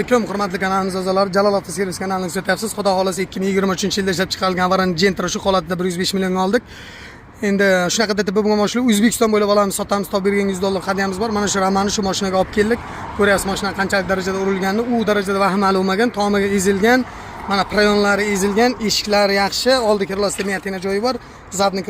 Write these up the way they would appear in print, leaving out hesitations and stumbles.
Assalomu hurmatli kanalimiz a'zolari, Jalol Avto Servis kanalini kuzatyapsiz. Xudo xolasa 2023-yilda ishlab chiqarilgan Avarani Gentra shu holatda 105 millionga oldik. Endi shunaqa deb bo'lgan mashina O'zbekiston bo'ylab olamiz, sotamiz, top bergan $100 hadyamiz bor. Mana shu Ramani shu mashinaga olib keldik. Ko'ryapsiz mashina qanchalik darajada urilganini, u darajada vahimali bo'lmagan, tomiga ezilgan, mana prayonlari ezilgan, eshiklari yaxshi, oldi kirlosida miyatina joyi bor, zadni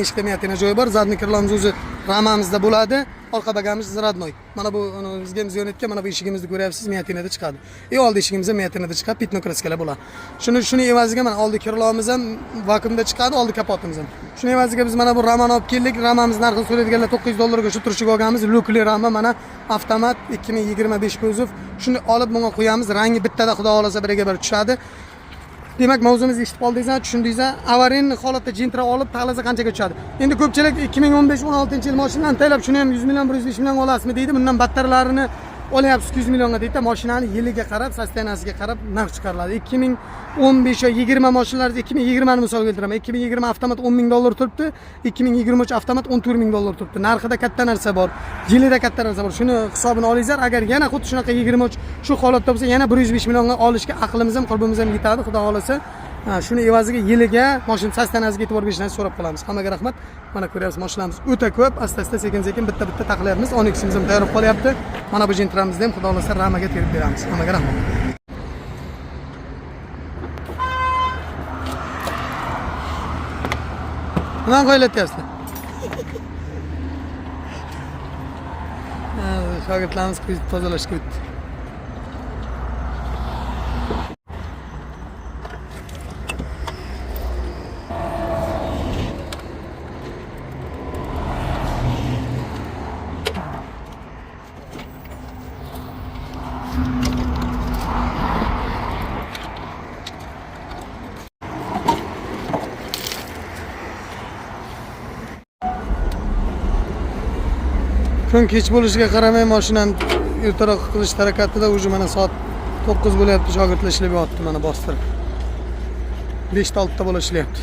eshikda miyatina joyi bor, zadni kirlomiz o'zi Ramamizda bo'ladi. Orqa bagamiz zradnoy. Mana bu bizga imziyonetga mana bu eshigimizni ko'ryapsiz, miyatinada chiqadi. Oldi eshigimiz miyatinada chiqadi, pitno kraskalar bo'ladi. Shuni evaziga mana oldi kirlomiz ham vakuumda chiqadi, oldi kapotimiz ham. Shuni evaziga biz mana bu Ramani olib keldik. Ramamiz narxini so'raydiganlar $900 ga shu turishga olganmiz. Lukli Rama mana avtomat 2025 kuzov. Shuni olib bunga qo'yamiz. Rangi bittada xudo xolasa biriga bir tushadi. Demak, mavzumizni eshitib qoldingizmi, tushundingizmi? Avarin holatda Gentra olib taqlasa qanchaga tushadi? Endi ko'pchilik 2015-16-yil mashinani taylab shuni ham 100 million, 105 million olasizmi deydi. Bundan battarlarini olyapsiz 200 millionga deydi. Mashinani yiliga qarab, sostenasiga qarab narx chiqariladi. 2015 va 20 mashinalar 2020 ni misol keltiraman. 2020 avtomat $10,000 turibdi, 2023 avtomat $14,000 turibdi. Narxida katta narsa bor, yilida katta narsa bor. Shuni hisobini olingizlar. Agar yana xuddi shunaqa 23 shu holatda bo'lsa, yana 105 millionga olishga aqlimiz ham, qalbimiz ham yetadi, xudo xolasa. Shuni evaziga yiliga mashina sostenasiga e'tibor berishni so'rab qolamiz. Hammaga rahmat. Mana ko'ryapsiz, mashinamiz o'ta ko'p, asta-asta sekin-sekin bitta-bitta taqlayapmiz. Onyximiz ham tayyor qolyapti. Mana bu Gentramizni ham xudo xolasa Ramaga terib beramiz. Hammaga rahmat. Nima qo'yilatyapsizlar? Shogirdlarimiz tozalashga o'tdi. Kun kech bo'lishiga qaramay mashinani ertaroq qilish harakatida o'zi mana soat 9 bo'lyapti, shogirdlar ishlab yotibdi, mana bostirib. 5-6 bola ishlayapti.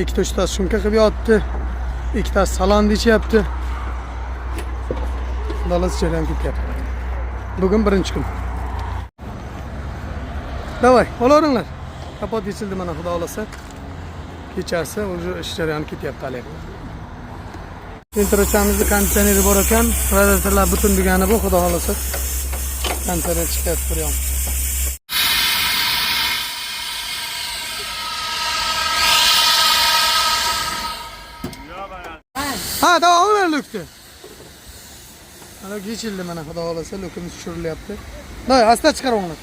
Ikkita uchtasi shumka qilib yotibdi, ikkitasi salonni ichyapti. Dalasi jarayon ketyapti. Bugun birinchi kun. Davay, olaveringlar. Kapot yechildi mana xudo xolasa. Kechasi o'zi ish jarayoni ketyapti hali. Gentrachamizni konditsioneri bor ekan, radiatorlar butun degani bu, xudo xolasa. Konditsioner chiqyapti buryam. Ha, davom lukni. Mana yechildi mana xudo xolasa, lukimiz tushirilyapti. Day, asta chiqaringlar.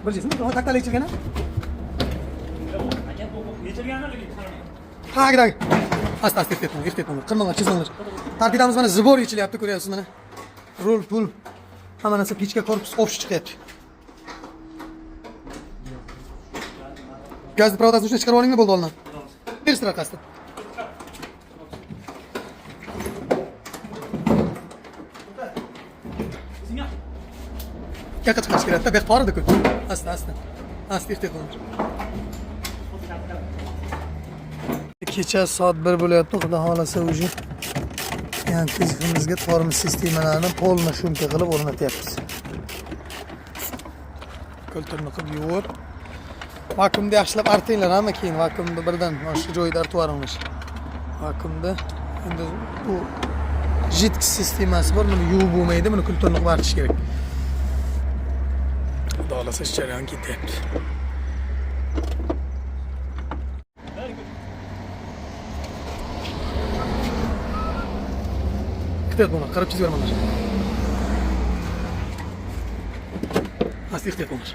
Bilasiz, nima taqtali ichilgan? Ha, kerak. Asta-asta ertatman. Qilmanglar, chizinglar. Tartibimiz mana zibor yechilyapti, ko'ryapsiz mana. Rul, pul. Hamma narsa pechka korpus ofsh chiqyapti. Gazni pravdasini shunday chiqarib olingmi, bo'ldi olinadi. Bersizlar orqasidan. Yakka chiqarish kerak-da, bu yoq toridi-ku. Asta. Asta ertatman. Kecha soat 1 bo'lyapti, xudo xolasa o'zi. Yani tezligimizga tormoz sistemalarini polni shumka qilib o'rnatyapmiz. Ko'ltirni qilib yuvib, vakuumda yaxshilab artinglar, hamma keyin vakuumda birdan mana shu joyida artib yuboringlar. Vakuumda endi bu jitks sistemasi bor, buni yuvib bo'lmaydi, buni ko'ltirni qilib artish kerak. Xudo xolasa jarayon ketyapti. Ketyapti buni, qarab chizib beramanlar. Asti ehtiyot bo'linglar.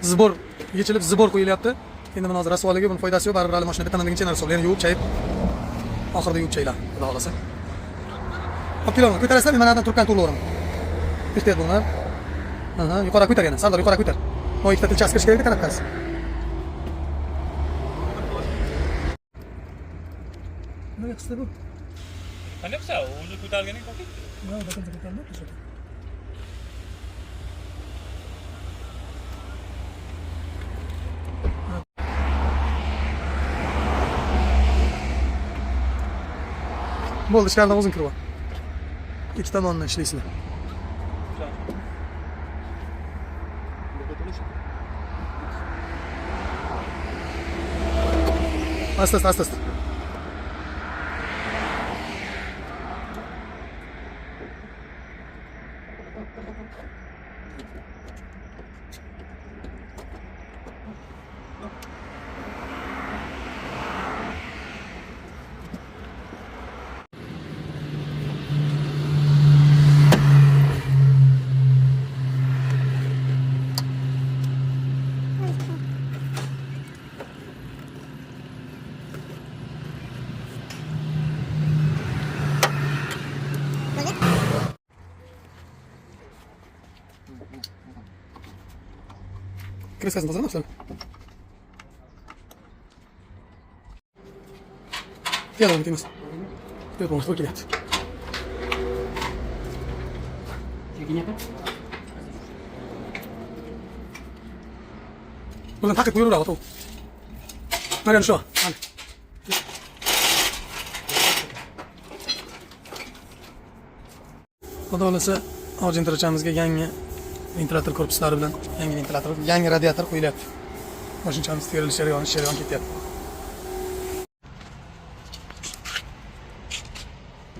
Zibor yechilib zibor qo'yilyapti. Endi buni hozir rasvolaga buni foydasi yo'q. Baribir hali mashina bittadan deguncha narsa yana yuvib, chayib oxirida yuvib chaylar, xudo xolasa. Olib kelaman. Ko'tarasizlar, men manadan turkani to'g'raveraman. Ehtiyot bo'linglar. Aha, yuqori ko'tar yana. Sardor yuqori ko'tar. O ikkita tilcha askarish kerak taraf qaysi? Nima qilsa bu? Qanday qilsa, o'zi ko'targaning qo'yib. Yo'q, bakon ko'tarmayapti. Bo'ldi, ichkaridan o'zing kirib ol. Ikki tomondan ishlaysizlar. Asta. Kreskasini tozalamabsan? Yalan bitamiz. Yo'q, to'g'ri kelyapti. Bundan taqib qo'yaveradi, to'g'ri. Mana shu. Mana. Xudo xolasa, Argentinachamizga yangi ventilator korpuslari bilan yangi ventilator, yangi radiator qo'yilyapti. Mashinamiz terilish jarayon ketyapti.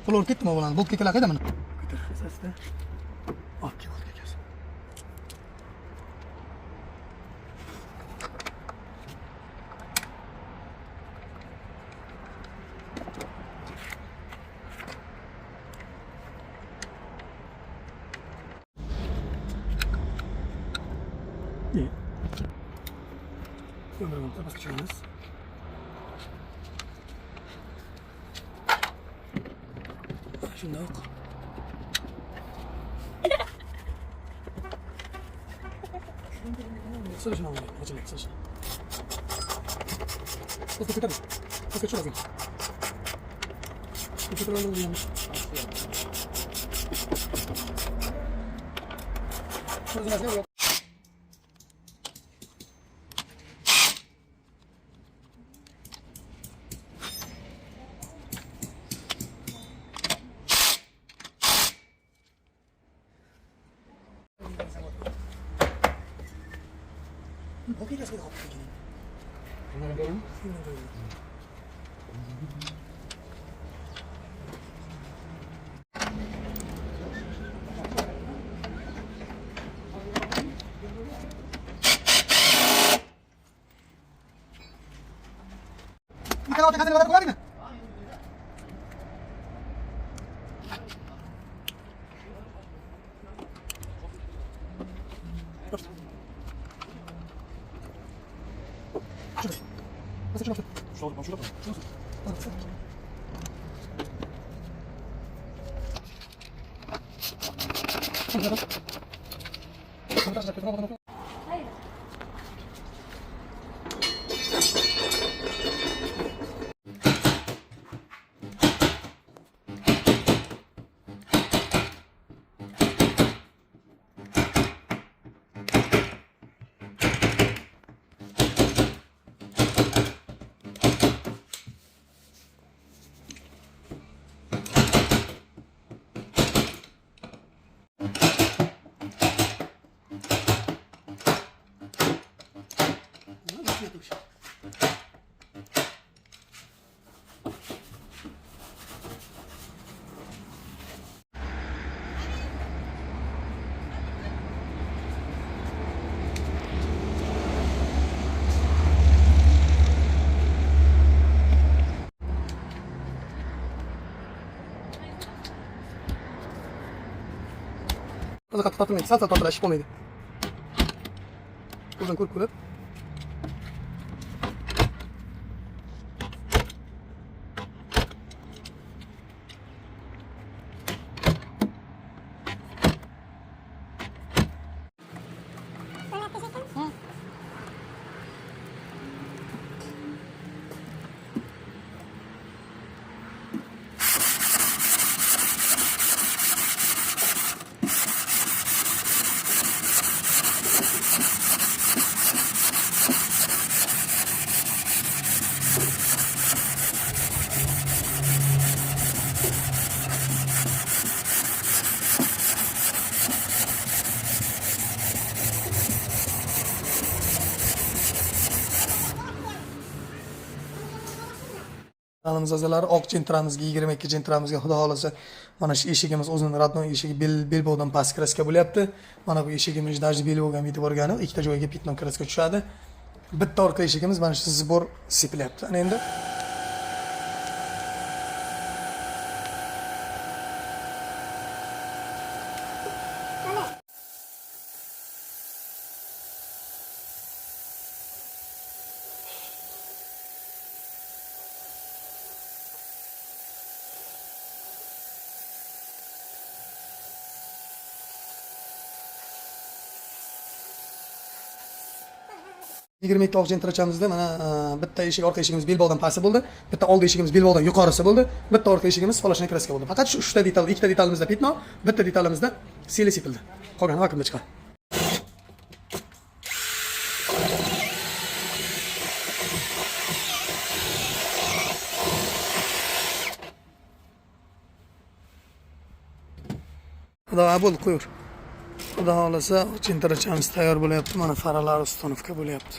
Qo'llar ketdimi bularni? Bo'p kekalar qayda mana? Ko'tar, asosida. Olib kelasiz. İyi. Gömürümüzü basacağız. Şunda yok. Sıra şuna alalım. Acele et, sıra şuna. Bak kötü tabii. Bak kötü lazım. Kötü lazım diyormuş. Şurada nasıl yok? 거기가 제일 없거든요. 이따가 어떻게 가서 나가는 거야? Fazla katı tatılmaydı. Salsa tatlı aşık olmaydı. Buradan ko'rib ko'rib. Kanalımız azalari oq jentimizga 22 jentimizga xudo xolasa mana shu eshigimiz o'zini radnoy eshigi belbog'dan past kraska bo'lyapti. Mana bu eshigimiz даже belbog'ga yetib borgani, ikkita joyga pitnon kraska tushadi. Bitta orqa eshigimiz mana shu zibor sepilyapti. Ana endi yigirma ikki oq jentrachamizda mana bitta eshik orqa eshigimiz belbog'dan pasti bo'ldi, bitta oldi eshigimiz belbog'dan yuqorisi bo'ldi, bitta orqa eshigimiz splashniy kraska bo'ldi. Faqat shu 3ta detal, ikkita detalimizda pitno, bitta detalimizda seli sepildi. Qolgani vakuumda chiqadi. Xudo bo'ldi, qo'yur. Xudo xolasa jentrachamiz tayyor bo'lyapti. Mana faralar ustonovka bo'lyapti.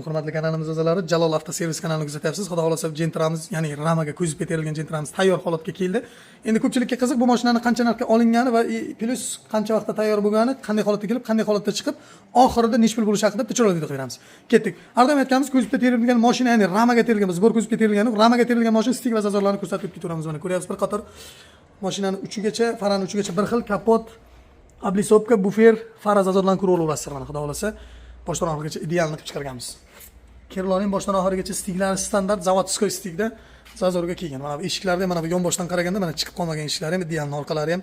Hurmatli kanalimiz a'zolari, Jalol avtoservis kanalini kuzatyapsiz. Xudo xolasa jentramiz, ya'ni ramaga ko'zib ko'tarilgan jentramiz tayyor holatga keldi. Endi ko'pchilikka qiziq bu mashinani qancha narxga olingani va plus qancha vaqtda tayyor bo'lgani, qanday holatda kelib, qanday holatda chiqib, oxirida nechta pul bo'lishi haqida bitta video beramiz. Ketdik. Ardam aytganimiz ko'zib ko'tarilgan mashina, ya'ni ramaga terilgan, zibor ko'zib ko'tarilgan, ramaga terilgan mashina stik va zazorlarni ko'rsatib ketaveramiz. Mana ko'ryapsiz, bir qator mashinani uchigacha, farani uchigacha bir xil kapot, oblisovka, bufer, fara zazorlarni ko'rib olaverasiz. Mana xudo xolasa boshdan oxirigacha idealni qilib chiqarganmiz. Kirloning boshdan oxirigacha stiklari standart zavodskiy stikda zazorga kelgan. Mana bu eshiklarda mana bu yonboshdan qaraganda mana chiqib qolmagan eshiklari ham idealni, orqalari ham.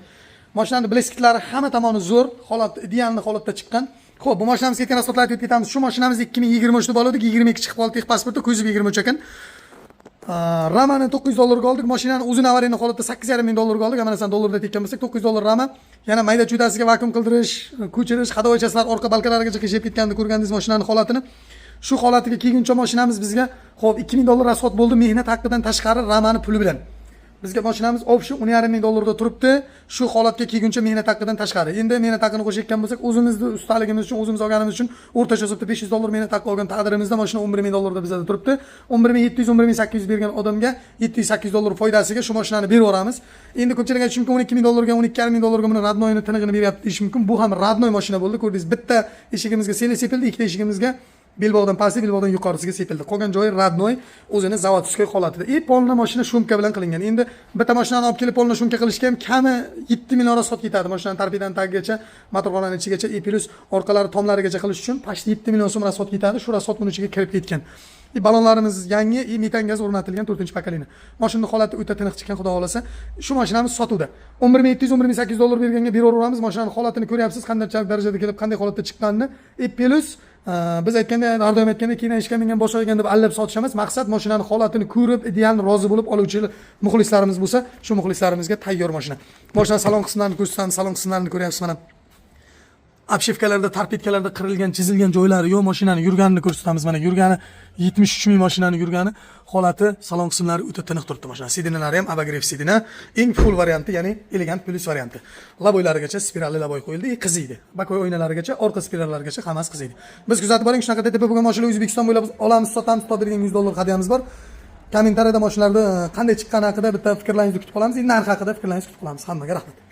Mashinaning bleskitlari hamma tomoni zo'r, holat idealni holatda chiqqan. Xo'p, bu mashinamizga ketgan asfaltlarni aytib ketamiz. Shu mashinamiz 2023 deb oldik, 22 chiqib qoldi, texnik pasporti ko'zib 23 ekan. Ramani $900 oldik. Mashinani o'zini avariyni holatda $8,500 oldik. Mana san dollarda tekkan bo'lsak $900 rama. Yana mayda chudasiga vakuum qildirish, ko'chirish, hadovochaslar orqa balkalarigacha qishib ketganda ko'rgandingiz mashinaning holatini. Shu holatiga kelguncha mashinamiz bizga xo'p $2000 rasxod bo'ldi, mehnat haqidan tashqari ramani puli bilan. Bizga mashinamiz option $1,500 da turibdi. Shu holatga kelguncha mehnat haqidan tashqari. Endi mehnat haqini qo'shayotgan bo'lsak, o'zimizni ustaligimiz uchun, o'zimiz olganimiz uchun o'rtacha hisobda $500 mehnat haqi olgan taqdirimizda mashina $11000 da bizda turibdi. 11700, 11800 bergan odamga $700-800 foydasiga shu mashinani berib yuboramiz. Endi ko'pchilik aytishi mumkin $12000 ga, $12,500 ga buni radnoyni tinig'ini beryapti deyish mumkin. Bu ham radnoy mashina bo'ldi. Ko'rdingiz, bitta eshigimizga seli sepildi, ikkita eshigimizga belbog'dan pastga, belbog'dan yuqorisiga sepildi. Qolgan joyi radnoy, o'zini zavodskiy holatida. Polna mashina shumka bilan qilingan. Endi bitta mashinani olib kelib polna shumka qilishga ham kami 7000 rasxod ketadi. Mashinaning tarbiyadan tagigacha, motorxonaning ichigacha, plus orqalari tomlarigacha qilish uchun pashti 7000 so'm rasxod ketadi. Shu rasxod buning ichiga kirib ketgan. Balonlarimiz yangi, metan gaz o'rnatilgan 4-pokoleniya. Mashinaning holati o'ta tiniq chiqqan, xudo xolasa. Shu mashinamiz sotuvda. 11700, $11800 berganga beraveramiz. Mashinaning holatini ko'ryapsiz, qanchalik darajada kelib, qanday holatda chiqqanini. Plus biz aytganda, Ardoim aytganda, keyin ishga mingan boshqa deb allab sotish emas. Maqsad mashinaning holatini ko'rib, ideal rozi bo'lib oluvchi muxlislarimiz bo'lsa, shu muxlislarimizga tayyor mashina. Mashina salon qismlarini ko'rsatamiz, salon qismlarini ko'ryapsiz mana. Obshivkalarda, tarpetkalarda qirilgan, chizilgan joylari yo'q, mashinani yurganini ko'rsatamiz. Mana yurgani 73000 mashinani yurgani, holati, salon qismlari o'ta tiniq turibdi mashina. Sidinalari ham abagrev sidina, eng full varianti, ya'ni elegant plus varianti. Laboylarigacha spiralli laboy qo'yildi, qiziydi. Bakoy oynalarigacha, orqa spirallarigacha hammasi qiziydi. Biz kuzatib boring, shunaqa DTP bo'lgan mashina O'zbekiston bo'ylab olamiz, sotamiz, topdirgan $100 hadyamiz bor. Kommentariyada mashinalarda qanday chiqqani haqida bitta fikrlaringizni kutib qolamiz. Narx haqida fikrlaringizni kutib qolamiz. Hammaga rahmat.